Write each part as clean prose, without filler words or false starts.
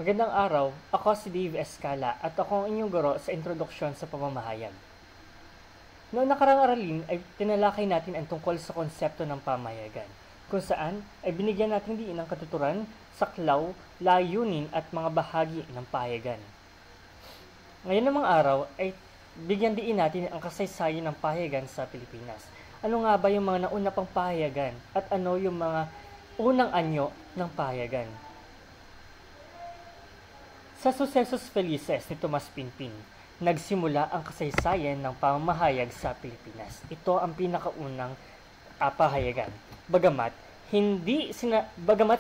Magandang araw, ako si Dave Escala at ako ang inyong guro sa introduksyon sa pamamahayag. Noong nakarang aralin ay tinalakay natin ang tungkol sa konsepto ng pamahayagan, kung saan ay binigyan natin diin ang katuturan, saklaw, layunin at mga bahagi ng pahayagan. Ngayon namang araw ay bigyan diin natin ang kasaysayan ng pahayagan sa Pilipinas. Ano nga ba yung mga nauna pang pahayagan at ano yung mga unang anyo ng pahayagan? Sa Sucesos Felices ni Tomas Pinpin, nagsimula ang kasaysayan ng pamamahayag sa Pilipinas. Ito ang pinakaunang pahayagan. Bagamat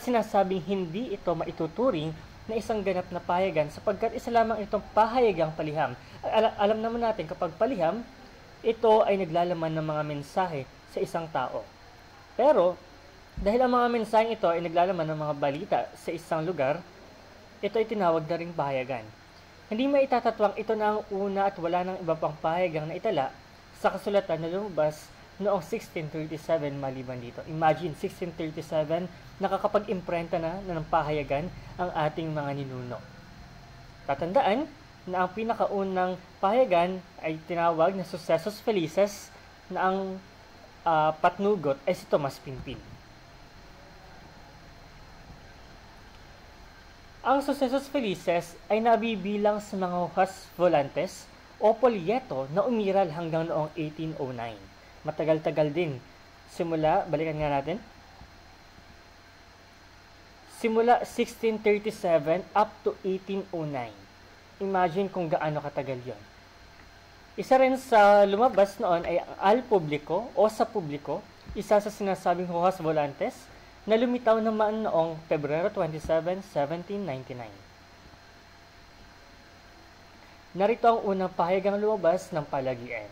sinasabing hindi ito maituturing na isang ganap na pahayagan sapagkat isa lamang itong pahayagang paliham. Alam naman natin kapag paliham, ito ay naglalaman ng mga mensahe sa isang tao. Pero, dahil ang mga mensaheng ito ay naglalaman ng mga balita sa isang lugar, ito ay tinawag na ring pahayagan. Hindi maitatatwang ito na ang una at wala ng iba pang pahayagang na itala sa kasulatan na lumabas noong 1637 maliban dito. Imagine, 1637, nakakapag-imprenta na ng pahayagan ang ating mga ninuno. Tatandaan na ang pinakaunang pahayagan ay tinawag na Sucesos Felices na ang patnugot ay si Tomas Pinpin. Ang Sucesos Felices ay nabibilang sa mga hojas volantes o polyeto na umiral hanggang noong 1809. Matagal-tagal din. Balikan nga natin. Simula 1637 up to 1809. Imagine kung gaano katagal yon. Isa rin sa lumabas noon ay ang Al Publico o sa publiko, isa sa sinasabing hojas volantes, na lumitaw naman noong Pebrero 27, 1799. Narito ang unang pahayagang lumabas ng palagian.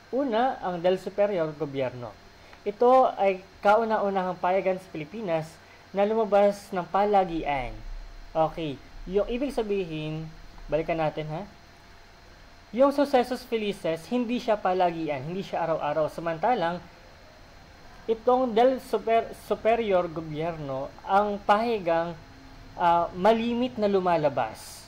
Una, ang Del Superior Gobyerno. Ito ay kauna-unahang pahayagan sa Pilipinas na lumabas ng palagian. Okay, yung ibig sabihin, balikan natin ha. Yung Sucesos Felices, hindi siya palagian, hindi siya araw-araw. Samantalang, itong Del Superior Gobyerno ang pahayagang malimit na lumalabas.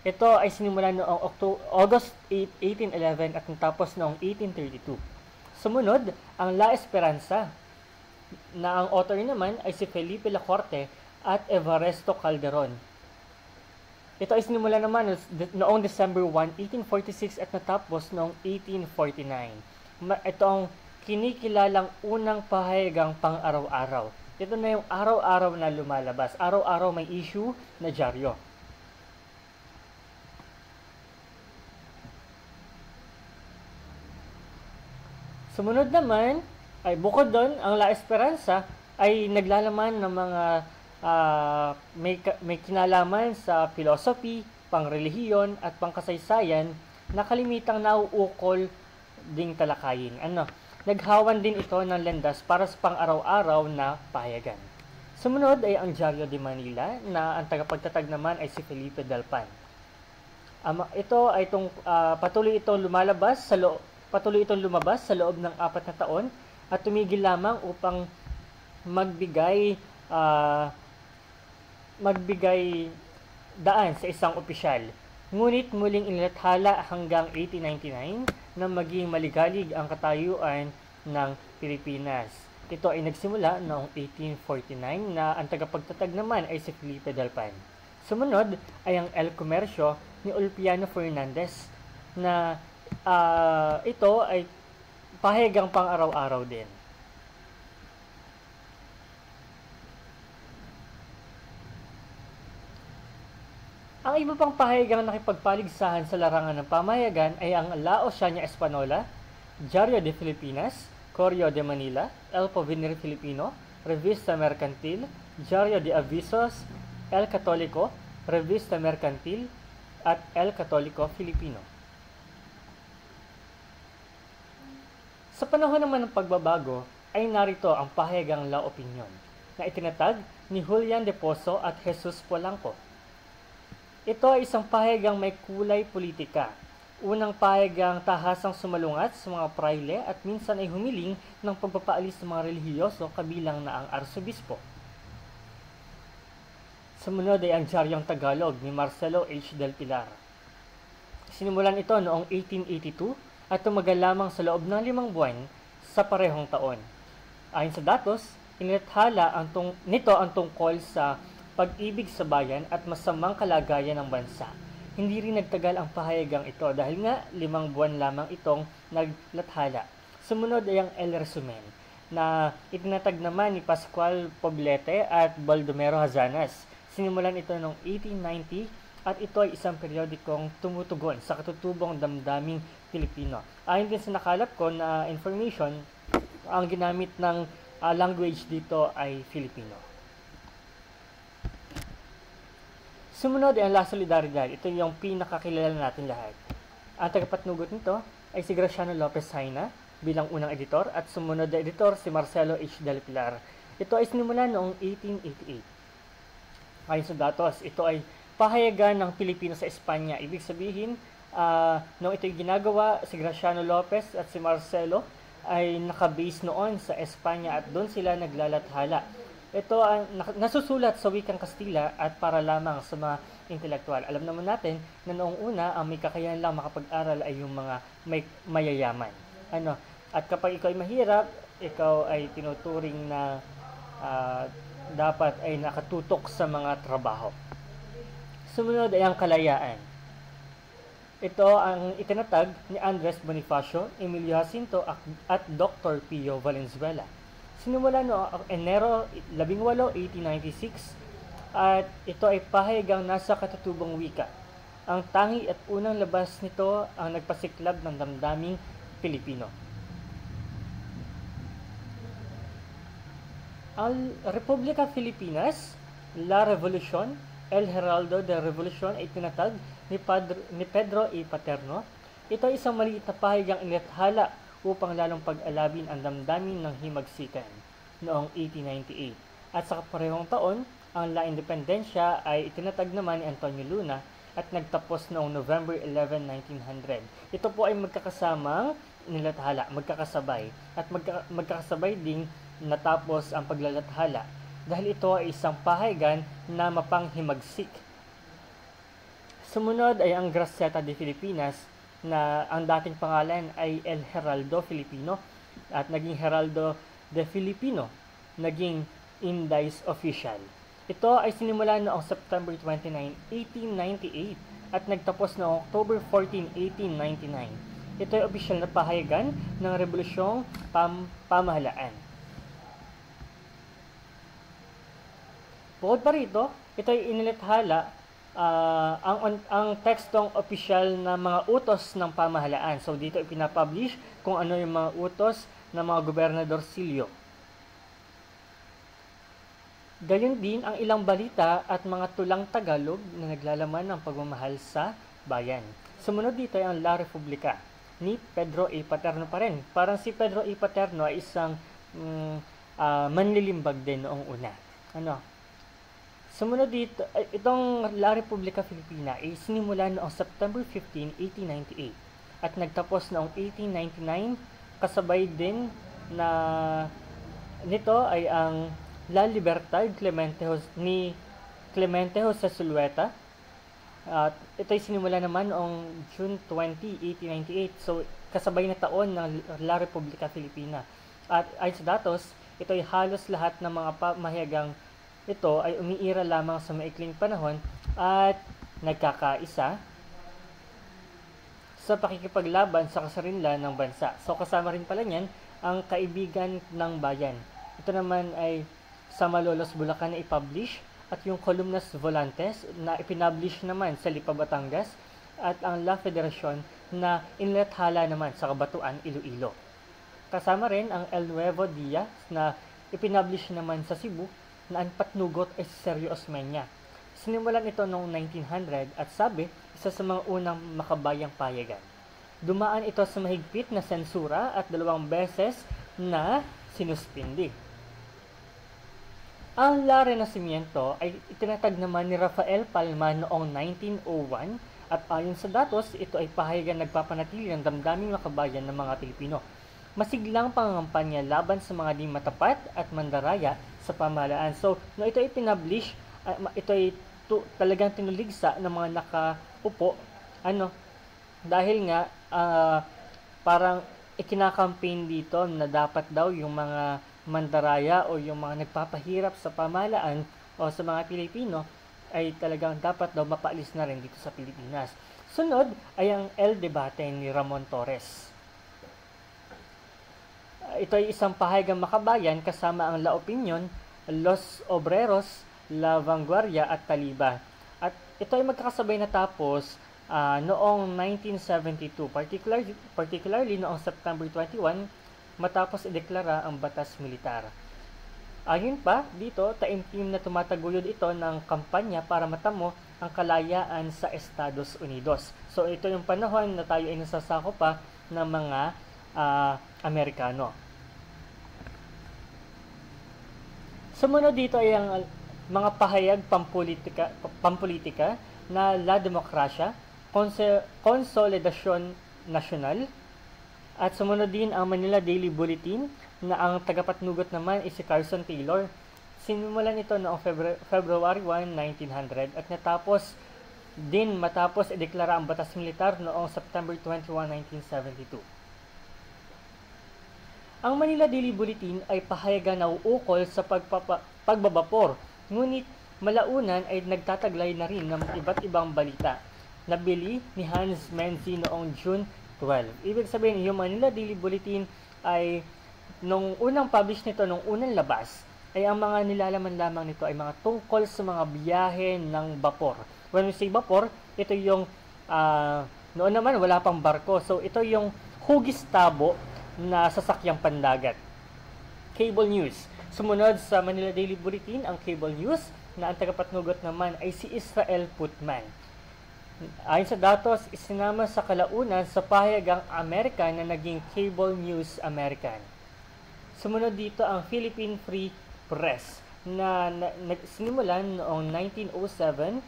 Ito ay sinimula noong August 8, 1811 at natapos noong 1832. Sumunod, ang La Esperanza, na ang author naman ay si Felipe Lacorte at Evaristo Calderon. Ito ay sinimula naman noong December 1, 1846 at natapos noong 1849. Ito ang kinikilalang unang pahayagang pang-araw-araw. Ito na yung araw-araw na lumalabas. Araw-araw may issue na dyaryo. Sumunod naman, ay bukod doon, ang La Esperanza ay naglalaman ng mga may kinalaman sa philosophy, pangrelihiyon at pangkasaysayan na kalimitang nauukol ding talakayin. Naghawan din ito ng landas para sa pang-araw-araw na pahayagan. Sumunod ay ang Diario de Manila na ang tagapagtatag naman ay si Felipe Dalpan. Ito ay patuloy itong lumabas sa loob ng 4 na taon at tumigil lamang upang magbigay daan sa isang opisyal. Ngunit muling inilathala hanggang 1899 na maging maligalig ang katayuan ng Pilipinas. Ito ay nagsimula noong 1849 na ang tagapagtatag naman ay si Felipe Dalpan. Sumunod ay ang El Comercio ni Ulpiano Fernandez na ito ay pahayagang pang-araw-araw din. Ang iba pang pahayagang nakipagpaligsahan sa larangan ng pamahayagan ay ang La Oceania Espanola, Diario de Filipinas, Correo de Manila, El Porvenir Filipino, Revista Mercantil, Diario de Avisos, El Católico, Revista Mercantil, at El Católico Filipino. Sa panahon naman ng pagbabago ay narito ang pahayagang La Opinion na itinatag ni Julian de Pozo at Jesus Polanco. Ito ay isang pahayagang may kulay politika. Unang pahayagang tahasang sumalungat sa mga praile at minsan ay humiling ng pagpapaalis ng mga relihiyoso kabilang na ang arsobispo. Sa Sumunod ay ang Diaryong Tagalog ni Marcelo H. Del Pilar. Sinimulan ito noong 1882 at tumagal lamang sa loob ng 5 buwan sa parehong taon. Ayon sa datos, inilathala nito ang tungkol sa pag-ibig sa bayan at masamang kalagayan ng bansa. Hindi rin nagtagal ang pahayagang ito dahil nga 5 buwan lamang itong naglathala. Sumunod ay ang El Resumen na itinatag naman ni Pascual Poblete at Baldomero Hazanas. Sinimulan ito noong 1890 at ito ay isang periodikong tumutugon sa katutubong damdaming Pilipino. Ayon din sa nakalap ko na information, ang ginamit ng language dito ay Filipino. Sumunod ay ang La Solidaridad. Ito yung pinakakilala natin lahat. Ang tagapatnugot nito ay si Graciano Lopez Haina bilang unang editor at sumunod na editor si Marcelo H. Del Pilar. Ito ay sinimulan noong 1888. Ayon sa datos, ito ay pahayagan ng Pilipino sa Espanya. Ibig sabihin, nung ito ay ginagawa, si Graciano Lopez at si Marcelo ay nakabase noon sa Espanya at doon sila naglalathala. Ito ang nasusulat sa wikang Kastila at para lamang sa mga intelektual. Alam naman natin na noong una, ang may kakayahan lang makapag-aral ay yung mga mayayaman. At kapag ikaw ay mahirap, ikaw ay tinuturing na dapat ay nakatutok sa mga trabaho. Sumunod ay ang Kalayaan. Ito ang itinatag ni Andres Bonifacio, Emilio Jacinto at Dr. Pio Valenzuela. Sinimula noong Enero 18, 1896 at ito ay pahayagang nasa katutubong wika. Ang tangi at unang labas nito ang nagpasiklab ng damdaming Pilipino. Ang Republika Filipinas, La Revolucion, El Heraldo de Revolucion ay tinatag ni Pedro A. Paterno. Ito ay isang maliit na pahayagang inilathala upang lalong pag-alabin ang damdamin ng himagsikan noong 1898. At sa kaparehong taon, ang La Independencia ay itinatag naman ni Antonio Luna at nagtapos noong November 11, 1900. Ito po ay magkakasamang nilathala, magkakasabay. At magkakasabay ding natapos ang paglalathala dahil ito ay isang pahayagan na mapanghimagsik. Sumunod ay ang Gaceta de Filipinas na ang dating pangalan ay El Heraldo Filipino at naging Heraldo de Filipino, naging Indies Official. Ito ay sinimula noong September 29, 1898 at nagtapos noong October 14, 1899. Ito ay opisyal na pahayagan ng Rebolusyong Pamahalaan. Bukod pa rito, ito ay inilathala ang tekstong opisyal na mga utos ng pamahalaan. So dito ipinapublish kung ano yung mga utos ng mga gobernador silyo. Gayon din ang ilang balita at mga tulang Tagalog na naglalaman ng pagmamahal sa bayan. Sumunod dito ay ang La Republica ni Pedro A. Paterno pa rin. Parang si Pedro A. Paterno ay isang manlilimbag din noong una. Sumunod dito, itong La Republica Filipina ay sinimula noong September 15, 1898 at nagtapos noong 1899. Kasabay din na nito ay ang La Libertad ni Clemente Jose Zulueta. At ito ay sinimula naman noong June 20, 1898. So kasabay na taon ng La Republica Filipina. At ayon sa datos, ito ay halos lahat ng mga pamahayagang ito ay umiira lamang sa maikling panahon at nagkakaisa sa pakikipaglaban sa kasarinlan ng bansa. So kasama rin pala niyan ang Kaibigan ng Bayan. Ito naman ay sa Malolos, Bulacan na ipublish at yung Columnas Volantes na ipinublish naman sa Lipa, Batangas at ang La Federacion na inilathala naman sa Kabatuan, Iloilo. Kasama rin ang El Nuevo Dia na ipinublish naman sa Cebu na ang patnugot ay si Sergio Osmeña. Sinimulan ito noong 1900 at sabi, isa sa mga unang makabayang payagan. Dumaan ito sa mahigpit na sensura at 2 beses na sinuspindi. Ang La Renacimiento ay itinatag naman ni Rafael Palma noong 1901 at ayon sa datos, ito ay pahayagan nagpapanatili ng damdaming makabayan ng mga Pilipino. Masiglang pangangampanya laban sa mga di matapat at mandaraya sa pamahalaan. So, no ito ay pinablish ito ay talagang tinuligsa ng mga nakaupo, dahil nga parang ikinakampaign dito na dapat daw yung mga mandaraya o yung mga nagpapahirap sa pamahalaan o sa mga Pilipino ay talagang dapat daw mapaalis na rin dito sa Pilipinas. Sunod ay ang El Debate ni Ramon Torres. Ito ay isang pahayagang makabayan kasama ang La Opinion, Los Obreros, La Vanguardia at Taliba. At ito ay magkakasabay natapos noong 1972, particularly noong September 21, matapos ideklara ang batas militar. Ayon pa, dito, taimtim na tumataguyod ito ng kampanya para matamo ang kalayaan sa Estados Unidos. So ito yung panahon na tayo ay nasasako pa ng mga Amerikano. Sumunod dito ay ang mga pahayag pampolitika na La Democracia, Consolidación Nacional, at sumunod din ang Manila Daily Bulletin na ang tagapatnugot naman is si Carson Taylor. Sinimulan ito noong February 1, 1900 at matapos ideklara ang batas militar noong September 21, 1972. Ang Manila Daily Bulletin ay pahayagan na uukol sa pagbabapor, ngunit malaunan ay nagtataglay na rin ng iba't ibang balita. Nabili ni Hans Menzi noong June 12. Ibig sabihin, yung Manila Daily Bulletin ay nung unang publish nito, nung unang labas, ay ang mga nilalaman lamang nito ay mga tungkol sa mga biyahe ng vapor. When we say vapor, ito yung noon naman wala pang barko. So ito yung hugis tabo na sasakyang pandagat. Cable news. Sumunod sa Manila Daily Bulletin ang cable news na ang tagapatnugot naman ay si Israel Putman. Ayon sa datos, isinama sa kalaunan sa pahayagang American na naging Cable News American. Sumunod dito ang Philippine Free Press na sinimulan noong 1907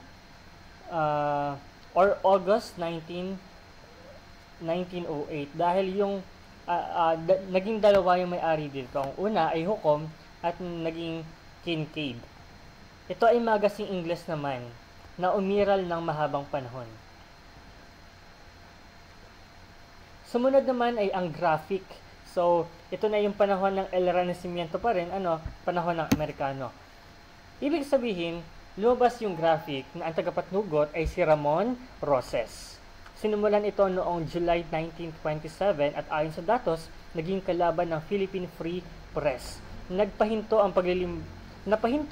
or August 1908 dahil yung naging dalawa yung may-ari dito. Ang una ay Hukom at naging Kincaid. Ito ay magazine Ingles naman na umiral ng mahabang panahon. Sumunod naman ay ang Graphic. So, ito na yung panahon ng El Renacimiento pa rin, panahon ng Amerikano. Ibig sabihin, lumabas yung Graphic na ang tagapatnugot ay si Ramon Roses. Sinimulan ito noong July 1927 at ayon sa datos, naging kalaban ng Philippine Free Press. Napahinto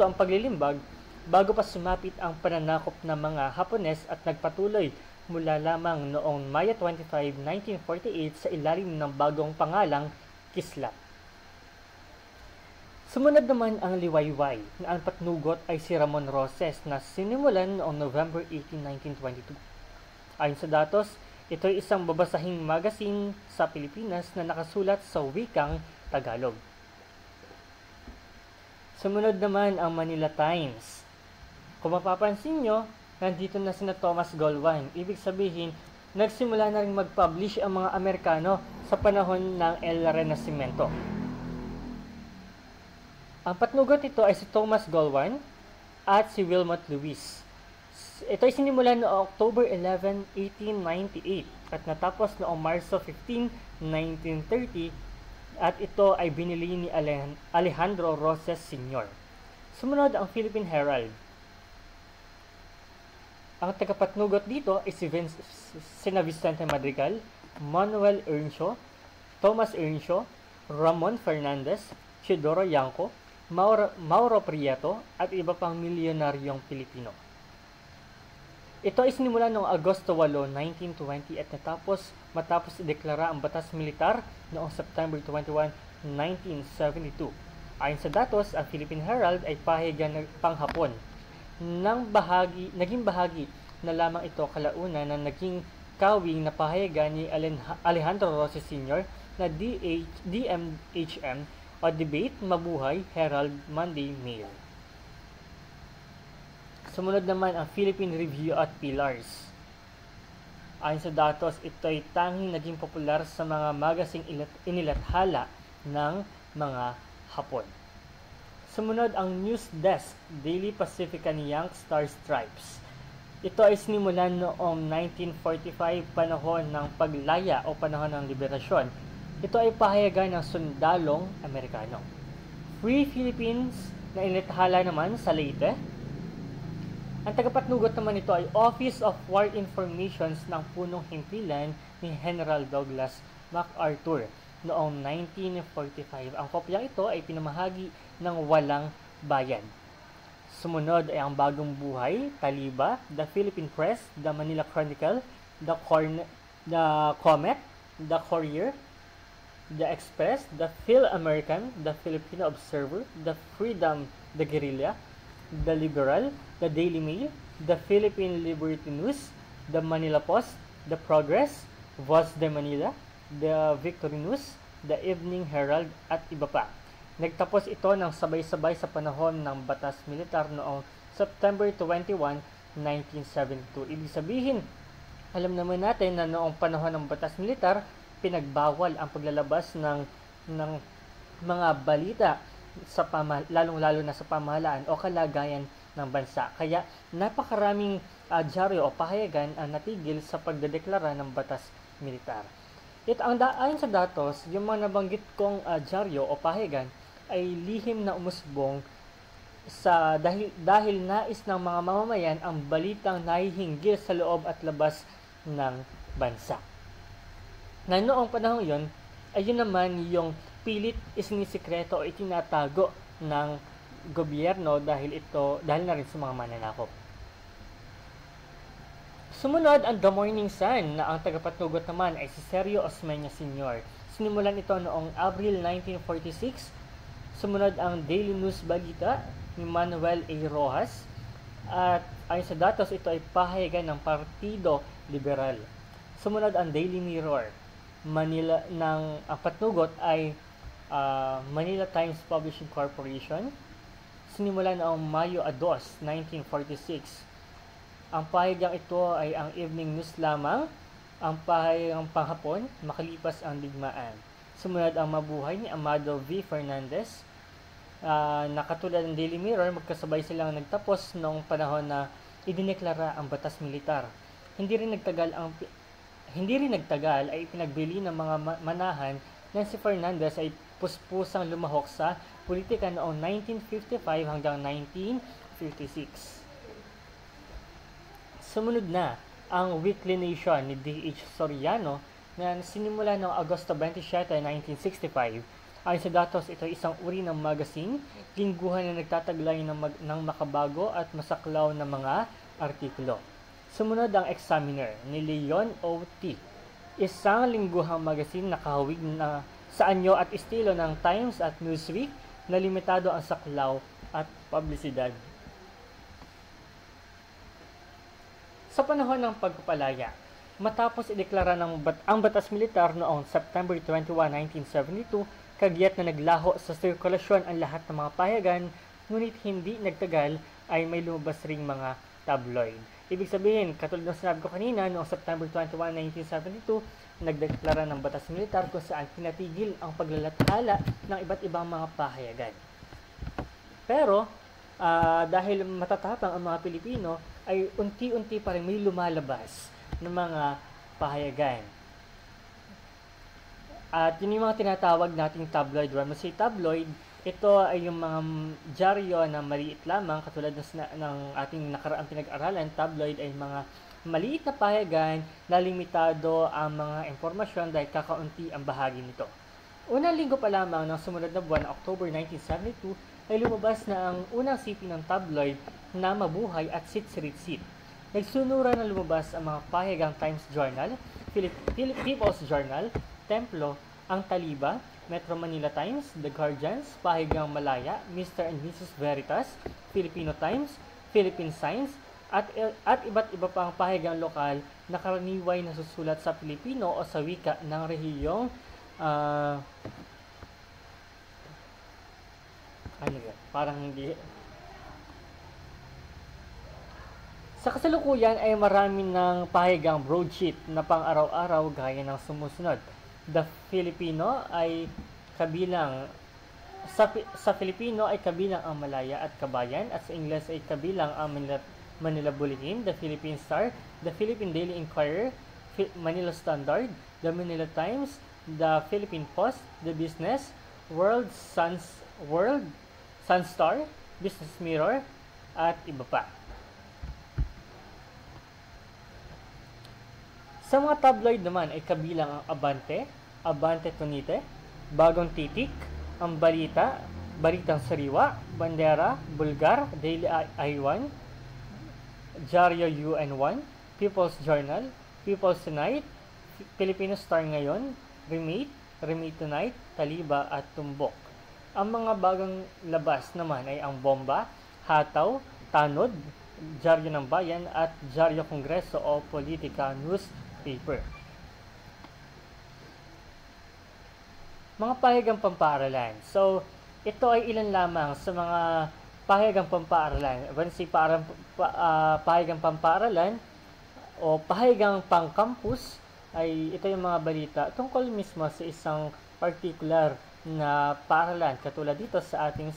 ang paglilimbag bago pa sumapit ang pananakop ng mga Hapones at nagpatuloy mula lamang noong Maya 25, 1948 sa ilalim ng bagong pangalang Kislap. Sumunod naman ang Liwayway na ang patnugot ay si Ramon Roses na sinimulan noong November 18, 1922. Ayon sa datos, ito ay isang babasahing magazine sa Pilipinas na nakasulat sa wikang Tagalog. Sumunod naman ang Manila Times. Kung mapapansin nyo, nandito na sina Thomas Golwan. Ibig sabihin, nagsimula na rin mag-publish ang mga Amerikano sa panahon ng El Renacimiento. Ang patnugot nito ay si Thomas Golwan at si Wilmot Lewis. Ito ay sinimulan noong October 11, 1898 at natapos noong Marso 15, 1930 at ito ay binili ni Alejandro Roses Sr. Sumunod ang Philippine Herald. Ang tagapatnugot dito ay sina Vicente Madrigal, Manuel Earnshaw, Thomas Earnshaw, Ramon Fernandez, Chidoro Yanco, Mauro Prieto at iba pang milyonaryong Pilipino. Ito ay sinimulan noong Agosto 8, 1920 at matapos ideklara ang batas militar noong September 21, 1972. Ayon sa datos, ang Philippine Herald ay pahayagan ng panghapon. Naging bahagi na lamang ito kalauna na naging kawing na pahayagan ni Alejandro Roses Sr. na DMHM o Debate Mabuhay Herald Monday Mail. Sumunod naman ang Philippine Review at Pillars. Ayon sa datos, ito ay tanging naging popular sa mga magasing inilathala ng mga Hapon. Sumunod ang News Desk, Daily Pacifican Young Star Stripes. Ito ay sinimulan noong 1945, panahon ng paglaya o panahon ng liberasyon. Ito ay pahayagan ng sundalong Amerikano. Free Philippines na inilathala naman sa Leyte. Ang tagapatnugot naman nito ay Office of War Informations ng punong himpilan ni General Douglas MacArthur noong 1945. Ang kopyang ito ay pinamahagi ng walang bayad. Sumunod ay ang Bagong Buhay, Taliba, The Philippine Press, The Manila Chronicle, The Comet, The Courier, The Express, The Phil-American, The Filipino Observer, The Freedom, The Guerrilla, The Liberal, The Daily Mail, The Philippine Liberty News, The Manila Post, The Progress, Voz de Manila, The Victory News, The Evening Herald, at iba pa. Nagtapos ito ng sabay-sabay sa panahon ng batas militar noong September 21, 1972. Ibig sabihin, alam naman natin na noong panahon ng batas militar, pinagbawal ang paglalabas ng mga balita sa lalong-lalo na sa pamahalaan o kalagayan ng bansa. Kaya napakaraming dyaryo o pahayagan ang natigil sa pagdedeklara ng batas militar. Ayon sa datos, yung mga nabanggit kong dyaryo o pahayagan ay lihim na umusbong dahil nais ng mga mamamayan ang balitang nahihinggil sa loob at labas ng bansa. Na noong panahon yon, ayun naman yung pilit isinisikreto o itinatago ng gobyerno dahil na rin sa mga mananakop. Sumunod ang The Morning Sun na ang tagapatnugot naman ay si Sergio Osmeña Sr. Sinimulan ito noong Abril 1946. Sumunod ang Daily News Balita ni Manuel A. Rojas. At ayon sa datos, ito ay pahayagan ng Partido Liberal. Sumunod ang Daily Mirror. Ang patnugot ay Manila Times Publishing Corporation. Sinimulan noong Mayo 2, 1946. Ang pahayagang ito ay ang evening news lamang. Ang pahayagang panghapon, makalipas ang digmaan. Sumunod ang Mabuhay ni Amado V. Fernandez. Na katulad ng Daily Mirror, magkasabay silang nagtapos noong panahon na idineklara ang batas militar. Hindi rin nagtagal ay ipinagbili ng mga manahan na si Fernandez ay puspusang lumahok sa politika noong 1955 hanggang 1956. Sumunod na ang Weekly Nation ni D.H. Soriano na sinimula noong Agosto 27, 1965. Ayon sa datos, ito ay isang uri ng magazine, lingguhan na nagtataglay ng makabago at masaklaw na mga artikulo. Sumunod ang Examiner ni Leon O. T. Isang lingguhang magazine na kahawig na sa anyo at estilo ng Times at Newsweek na limitado ang saklaw at publisidad. Sa panahon ng pagpapalaya, matapos ideklara ang batas militar noong September 21, 1972, kagyat na naglaho sa sirkulasyon ang lahat ng mga pahayagan, ngunit hindi nagtagal ay may lumabas ring mga tabloid. Ibig sabihin, katulad ng sinabi ko kanina, noong September 21, 1972, nagdeklara ng batas militar kung saan pinatigil ang paglalathala ng iba't ibang mga pahayagan. Pero, dahil matatapang ang mga Pilipino, ay unti-unti pa rin may lumalabas ng mga pahayagan. At yun yung mga tinatawag nating tabloid. When we say tabloid, ito ay yung mga dyaryo na maliit lamang, katulad ng ating nakaraang pinag-aralan. Tabloid ay mga maliit na pahayagan na limitado ang mga impormasyon dahil kakaunti ang bahagi nito. Unang linggo pa lamang ng sumunod na buwan, October 1972, ay lumabas na ang unang sipi ng tabloid na Mabuhay at Sit-Sirit-Sit. Nagsunura na lumabas ang mga pahayagang Times Journal, People's Journal, Templo, ang Taliba, Metro Manila Times, The Guardians, Pahayagang Malaya, Mr. and Mrs. Veritas, Filipino Times, Philippine Science, at iba't iba pang pahayagang lokal na karaniway nasusulat sa Pilipino o sa wika ng rehiyong Sa kasalukuyan ay marami ng pahayagang broadsheet na pang-araw-araw gaya ng sumusunod. The Filipino ay kabilang Sa Filipino ay kabilang ang Malaya at Kabayan, at sa Ingles ay kabilang ang Manila Bulletin, the Philippine Star, the Philippine Daily Inquirer, Manila Standard, the Manila Times, the Philippine Post, the Business, World, Sunstar, Business Mirror, at iba pa. Sa mga tabloid naman ay kabilang ang Abante, Abante Tunite, Bagong Titik, ang Balita, Balitang Sariwa, Bandera, Bulgar, Daily I1, Diaryo UN1, People's Journal, People's Tonight, Filipino Star Ngayon, Remate, Remate Tonight, Taliba at Tumbok. Ang mga bagong labas naman ay ang Bomba, Hataw, Tanod, Diaryo ng Bayan at Diaryo Kongreso o Politika Newspaper. Mga pahayagang pampaaralan. So, ito ay ilan lamang sa mga pahayagang pampaaralan. When say pahayagang pampaaralan o pahayagang pang-campus, ay ito yung mga balita tungkol mismo sa isang particular na paaralan. Katulad dito sa ating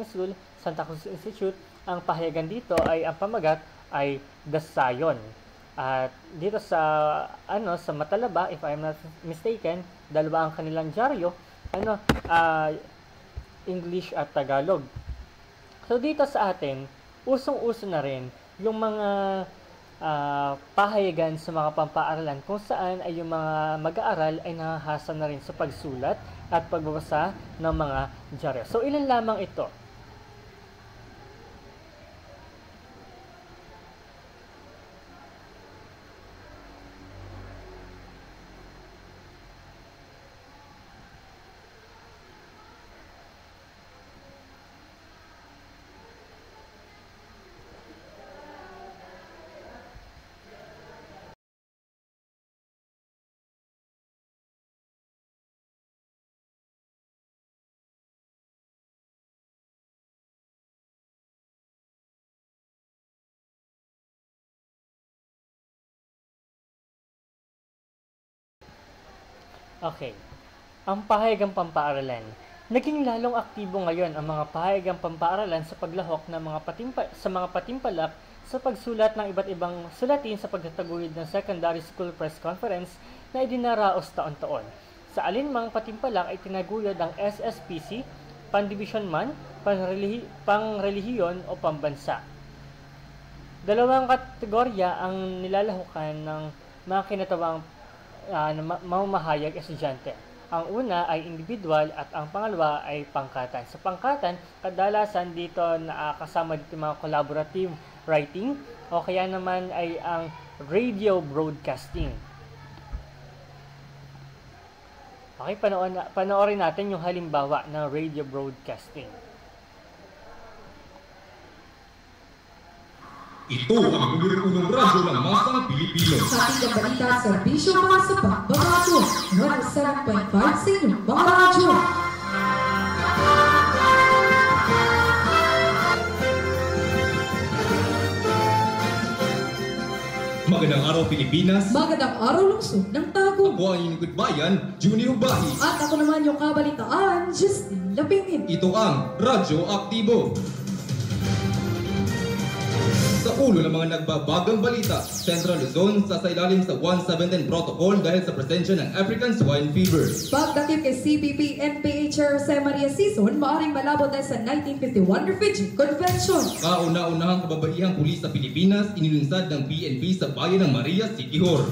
school, Santa Cruz Institute, ang pahayagan dito ay ang pamagat ay The Sayon. At dito sa Matalaba, if I'm not mistaken, dalawa ang kanilang dyaryo, English at Tagalog. So dito sa atin, usong-uso na rin yung mga pahayagan sa mga pampaaralan kung saan ay yung mga mag-aaral ay nahahasa na rin sa pagsulat at pagbabasa ng mga dyaryo. So ilan lamang ito. Okay. Ang pahayagang pampaaralan. Naging lalong aktibo ngayon ang mga pahayagang pampaaralan sa paglahok ng mga patimpalak sa pagsulat ng iba't ibang sulatin sa pagtataguyod ng Secondary School Press Conference na idinaraos taon-taon. Sa alinmang patimpalak ay tinaguyod ang SSPC, Pandivision man, Pangrelihiyon o Pambansa. Dalawang kategorya ang nilalahukan ng mga kinatawang mamamahayag estudyante. Ang una ay individual at ang pangalawa ay pangkatan. Sa pangkatan, kadalasan dito nakakasama dito mga collaborative writing o kaya naman ay ang radio broadcasting. Okay, panoorin natin yung halimbawa ng radio broadcasting. Ito ang unang radyo ng masang Pilipino. Sa ating balita at serbisyo para sa pagbabago. 107.5 sa inyong mga radyo. Magandang araw Pilipinas. Magandang araw lungsod ng Tagum. Ako ang inyong gudbayan, Juni Hubahi. At ako naman yung kabalitaan, Justine Lapingin. Ito ang Radyo Aktibo. Sa ulo ng mga nagbabagang balita, Central Luzon sasailalim sa 117 Protocol dahil sa presensya ng African Swine Fever. Pagdakip kay CPP NPA Chair Jose Maria Sison, maaring malabo dahil sa 1951 Refugee Convention. Kauna-unahang kababaihang pulis sa Pilipinas inilunsad ng PNP sa bayan ng Maria, Siquijor.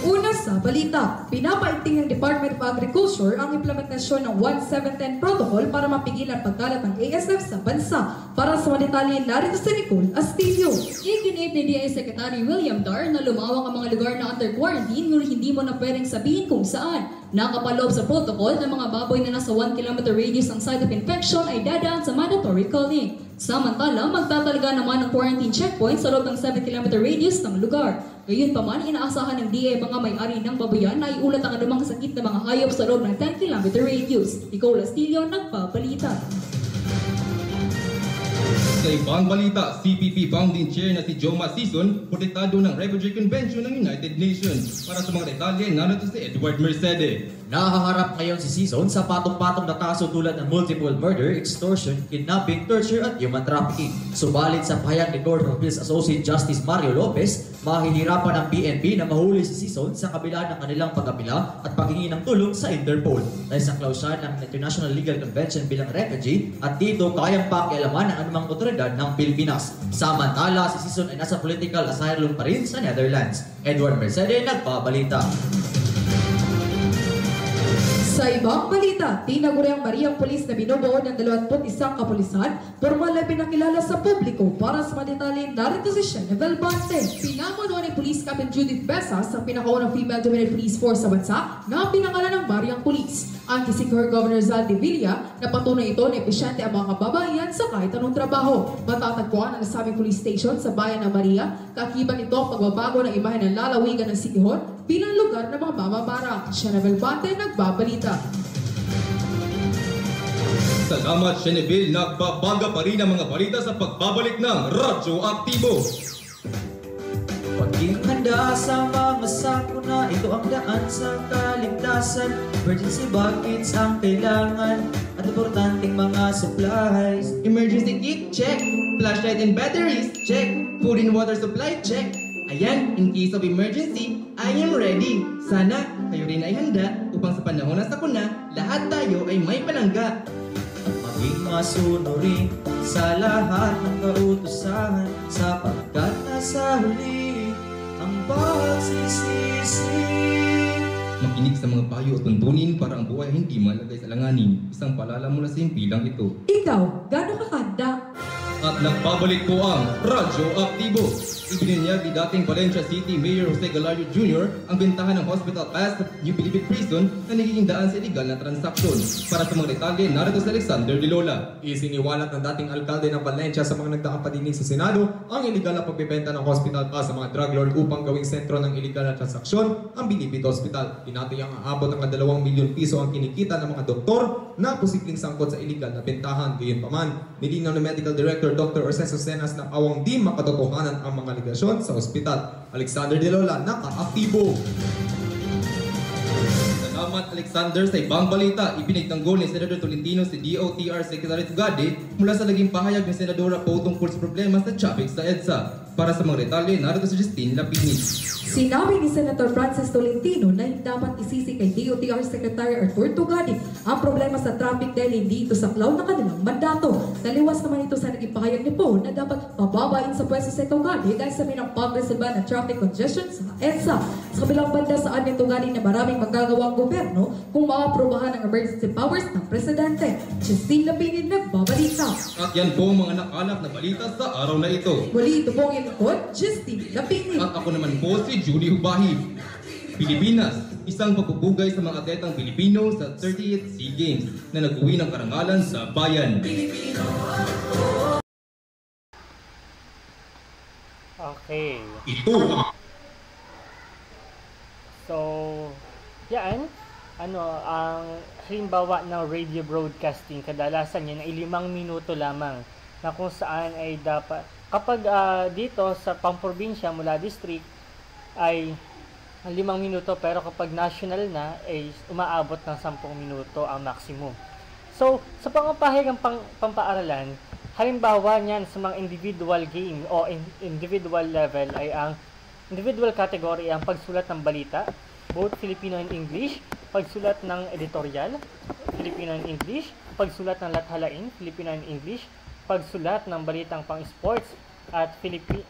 Una sa balita, pinapaigting ng Department of Agriculture ang implementasyon ng 1710 Protocol para mapigilan pagkalat ng ASF sa bansa. Para sa detalye, narito si Nicole Astillero. Iginit ni DI Secretary William Dar na lumawak ang mga lugar na under quarantine ngunit hindi mo na pwedeng sabihin kung saan. Nakapaloob sa protocol ng mga baboy na nasa 1 km radius ang site of infection ay dadaan sa mandatory culling. Samantala, magtatalaga naman ng quarantine checkpoint sa loob ng 7 km radius ng lugar. Gayunpaman, inaasahan ng DA mga may-ari ng baboyan na iulat ang anumang sakit ng mga hayop sa loob ng 10 km radius. Nicole Astillero, nagpabalita. Sa ibang balita, CPP Founding Chair na si Joma Sison, protektado ng Refugee Convention ng United Nations. Para sa mga detalye, narito si Edward Mercede. Nahaharap ngayon si Season sa patong-patong na kaso tulad ng multiple murder, extortion, kidnapping, torture at human trafficking. Subalit sa pahayag ni Court of Appeals Associate Justice Mario Lopez, mahihirapan ang PNP na mahuli si Season sa kabila ng kanilang pag-apila at paghingi ng tulong sa Interpol dahil sa klausyan ng International Legal Convention bilang refugee at dito kayang pakialaman ng anumang otoridad ng Pilipinas. Samantala, si Season ay nasa political asylum pa rin sa Netherlands. Edward Mercede, nagbabalita. Sa ibang balita, tinaguri ang Mariang Police na binubuo ng 21 kapulisan, formal na pinakilala sa publiko para sa detalye narito si Shenevel Bante. Pinamuno ni Police Captain Judith Besas ang pinakaunang female-dominated police force sa bansa na pinangalan ng Mariang Police. Ang Kisikor Governor Zaldi Villa na patunay ito na epesyente ang mga kababayan sa kahit anong trabaho. Matatagpuan ang nasabing police station sa bayan ng Maria, kakibat ito ang pagbabago ng imahe ng lalawigan ng City Hall bilang lugar ng mga mamamara. Shenevel Bante, nagbabalita. Salamat, Shenevel. Nagbabaga pa rin ang mga balita sa pagbabalik ng Radyo Aktibo. Pagiging handa sa mga sakuna, ito ang daan sa kaligtasan. Emergency buckets ang kailangan at importanteng mga supplies. Emergency kit, check. Flashlight and batteries, check. Food and water supply, check. Ayan, in case of emergency, I am ready. Sana kayo rin ay handa upang sa panahon na sakuna, lahat tayo ay may palangga. At maging masunurin sa lahat ng kautusan sapagkat nasa huli ang pagsisisi. Makinig sa mga payo at tuntunin para ang buhay hindi malagay sa langanin. Isang paalala mula sa himpilang ito. Ikaw, gano'n ka kanda? At nagbabalik po ang Radyo Aktibo. Ibinunyag ni dating Valencia City Mayor Jose Galario Jr. ang bentahan ng hospital pass sa New Bilibid Prison na nagiging daan sa illegal na transaksyon. Para sa mga detalye, narito si Alexander De Lola. Isiniwalat ng dating alkalde ng Valencia sa mga nagdaang padinig sa Senado ang iligal na pagbibenta ng hospital pass sa mga drug lord upang gawing sentro ng iligal na transaksyon ang Bilibid Hospital. Tinatayang aabot ng 2 milyon piso ang kinikita ng mga doktor na posibleng sangkot sa iligal na bentahan. Gayunpaman, nilinaw ng Medical Director Dr. Orceso Cenas na awang di makatotohanan ang mga aligasyon sa ospital. Alexander De Lola, naka-aktibo. Salamat, Alexander. Sa ibang balita, ipinagtanggol ni Senador Tolentino si DOTR Secretary Tugade mula sa naging pahayag ni Senadora Po tungkol sa problema sa traffic sa EDSA. Para sa mga detalye, narito si Justine Lapini. Sinabi ni Senator Francis Tolentino na dapat isisi kay DOTR Secretary Arthur Tugade ang problema sa traffic dahil hindi ito saklaw na kanilang mandato. Naliwas naman ito sa naging pahayag ni Po na dapat pababain sa pwesto si Tugade dahil sa pinang-pag-resolba ng traffic congestion sa EDSA. Sa kabilang banda saan ni Tugade na maraming magagawa ang gobyerno kung maaprobahan ang emergency powers ng Presidente. Justine Lapini, nagbabalita. At yan po ang mga nakalap na balita sa araw na ito. Muli ito po ang ilukod, Justine Lapini. At ako naman po si Julie Hubahi. Pilipinas, isang pagpupugay sa mga atletang Pilipino sa 30th SEA Games na nag-uwi ng karangalan sa bayan. Okay. Ito ang So, yan. Ang halimbawa ng radio broadcasting, kadalasan yan ay 5 minuto lamang na kung saan ay dapat, kapag dito sa pamprobinsya mula district ay 5 minuto, pero kapag national na ay umaabot ng 10 minuto ang maximum. So, sa pangapahigang pampaaralan, halimbawa niyan sa mga individual game o individual level ay ang individual category ang pagsulat ng balita, both Filipino and English, pagsulat ng editorial, Filipino and English, pagsulat ng lathalain, Filipino and English, pagsulat ng balitang pang-sports at Filipino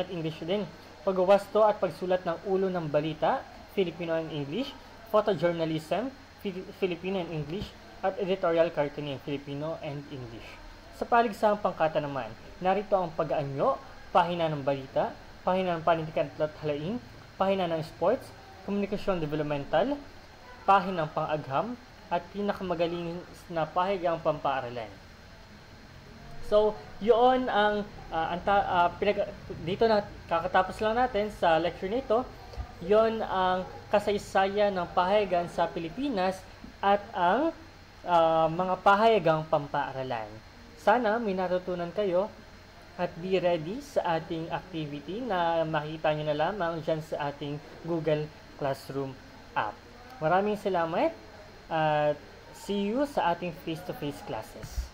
at English din, pagwawasto at pagsulat ng ulo ng balita, Filipino and English, photojournalism, Filipino and English, at editorial cartooning, Filipino and English. Sa paligsahang pangkata naman, narito ang pag-aanyo, pahina ng balita, pahina ng panitikan at lathalain, pahina ng sports, komunikasyon developmental, pahina ng pang-agham, at pinakamagaling na pahigang pampaaralan. So, yun ang dito na kakatapos lang natin sa lecture nito. Yun ang kasaysayan ng pahayagan sa Pilipinas at ang mga pahayagang pampaaralan. Sana may natutunan kayo at be ready sa ating activity na makita nyo na lamang dyan sa ating Google Classroom app. Maraming salamat at see you sa ating face-to-face classes.